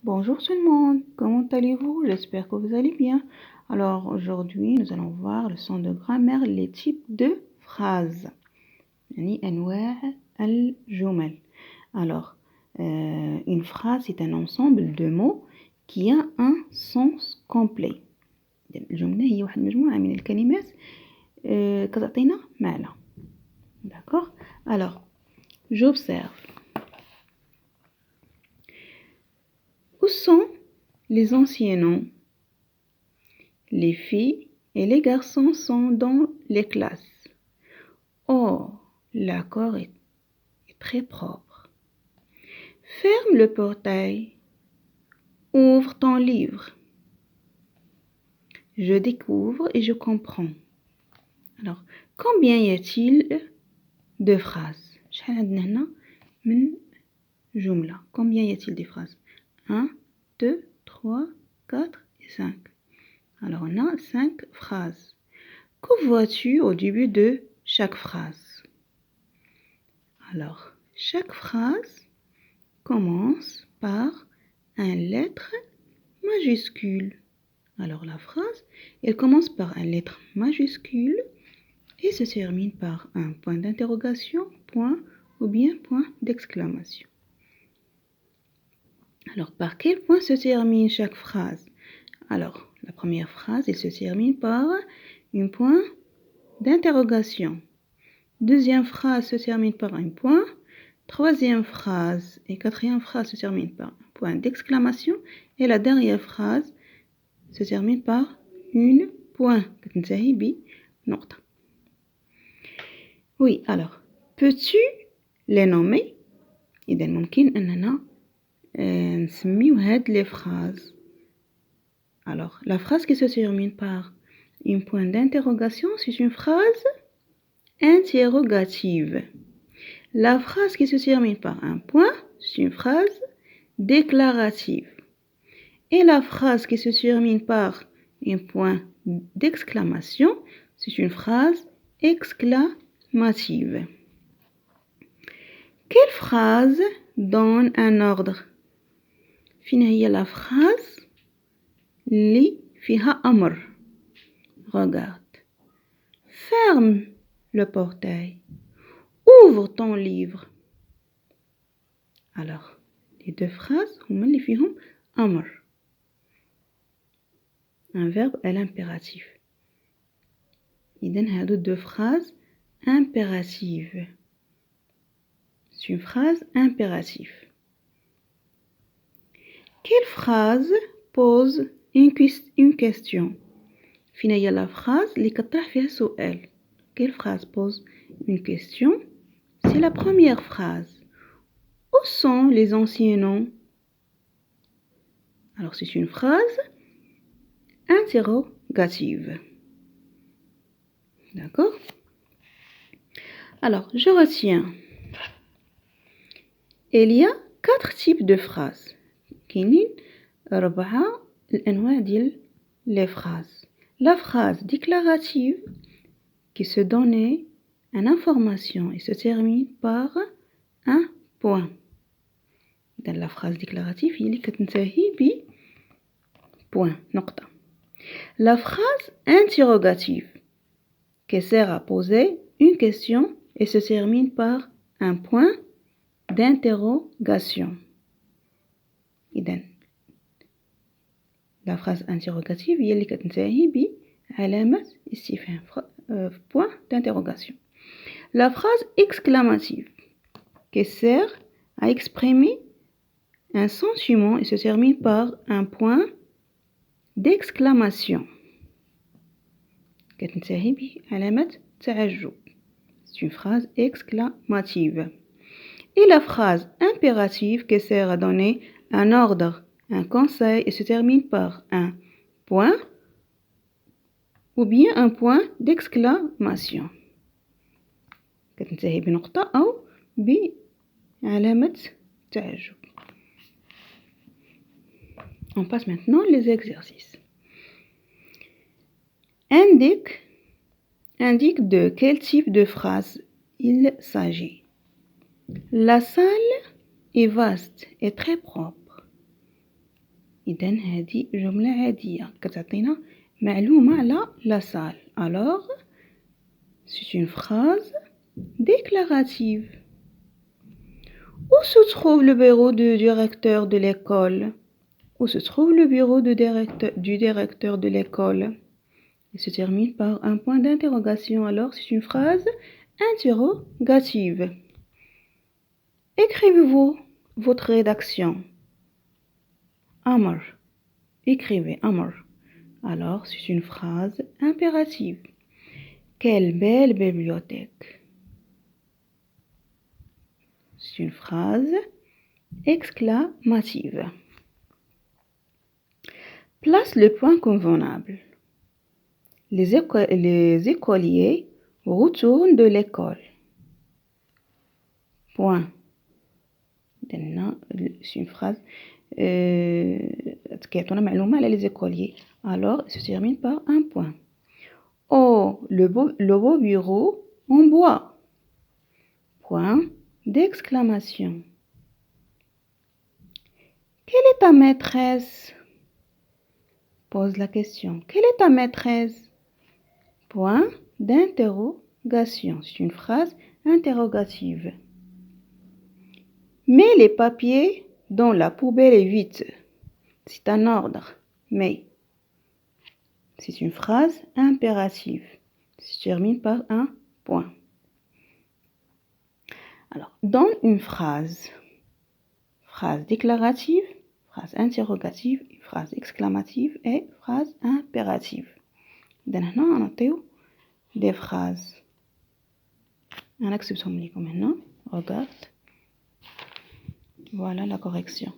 Bonjour tout le monde, comment allez-vous? J'espère que vous allez bien. Alors aujourd'hui, nous allons voir le son de grammaire, les types de phrases. يعني أنواع الجمل. Alors, une phrase est un ensemble de mots qui a un sens complet. الجملة هي واحد مجموعة من الكلمات كتعطينا معنى. D'accord? Alors, j'observe. Où sont les anciens noms? Les filles et les garçons sont dans les classes. Oh, l'accord est très propre. Ferme le portail. Ouvre ton livre. Je découvre et je comprends. Alors, combien y a-t-il de phrases? شحال عندنا هنا من جملة. Combien y a-t-il de phrases? 1, 2, 3, 4 et 5. Alors, on a 5 phrases. Que vois-tu au début de chaque phrase? Alors, chaque phrase commence par une lettre majuscule. Alors, la phrase, elle commence par une lettre majuscule et se termine par un point d'interrogation, point ou bien point d'exclamation. Alors, par quel point se termine chaque phrase? Alors, la première phrase, elle se termine par un point d'interrogation. Deuxième phrase se termine par un point. Troisième phrase et quatrième phrase se terminent par un point d'exclamation. Et la dernière phrase se termine par une point. Oui, alors, peux-tu les nommer? إذا ممكن أننا نسميو هاد les phrases. Alors, la phrase qui se termine par un point d'interrogation, c'est une phrase interrogative. La phrase qui se termine par un point, c'est une phrase déclarative. Et la phrase qui se termine par un point d'exclamation, c'est une phrase exclamative. Quelle phrase donne un ordre? فين هي la phrase اللي فيها أمر? Regarde. Ferme le portail. Ouvre ton livre. Alors, les deux phrases هما اللي فيهم أمر. Un verbe à l'impératif. إذن هادو deux phrases impératives. C'est une phrase impérative. Quelle phrase pose une question? فين هي la phrase اللي كطرح فيها سؤال? Quelle phrase pose une question? C'est la première phrase. Où sont les anciens noms? Alors c'est une phrase interrogative. D'accord? Alors, je retiens. Il y a 4 types de phrases. كاينين 4 الأنواع ديال les phrases. La phrase déclarative qui se donne une information et se termine par un point. Dans la phrase déclarative, il y a point, نقطة. La phrase interrogative qui sert à poser une question et se termine par un point d'interrogation. La phrase interrogative هي اللي كتنتهي بعلامة استفهام point d'interrogation. La phrase exclamative qui sert à exprimer un sentiment et se termine par un point d'exclamation. كتنتهي بعلامة تعجب. C'est une phrase exclamative. Et la phrase impérative qui sert à donner un ordre, un conseil et se termine par un point ou bien un point d'exclamation. كتنتهي بنقطة أو بعلامة تعجب. On passe maintenant les exercices. Indique de quel type de phrase il s'agit. La salle est vaste et très propre. إذا هذه جملة عادية كتعطينا معلومة على la salle. Alors, c'est une phrase déclarative. Où se trouve le bureau du directeur de l'école? Où se trouve le bureau du directeur de l'école? Il se termine par un point d'interrogation. Alors, c'est une phrase interrogative. Écrivez-vous votre rédaction. Amr. Écrivez Amr. Alors, c'est une phrase impérative. Quelle belle bibliothèque. C'est une phrase exclamative. Place le point convenable. Les écoliers retournent de l'école. Point. C'est une phrase qui est معلومة على les écoliers. Alors, il se termine par un point. Oh, le beau bureau en bois. Point d'exclamation. Quelle est ta maîtresse? Pose la question. Quelle est ta maîtresse? Point d'interrogation. C'est une phrase interrogative. Mets les papiers dans la poubelle vite. C'est un ordre. Mais c'est une phrase impérative. Ça se termine par un point. Alors, donne une phrase. Phrase déclarative, phrase interrogative, phrase exclamative et phrase impérative. Donc, on a des phrases. On accepte maintenant. Regarde. Voilà la correction.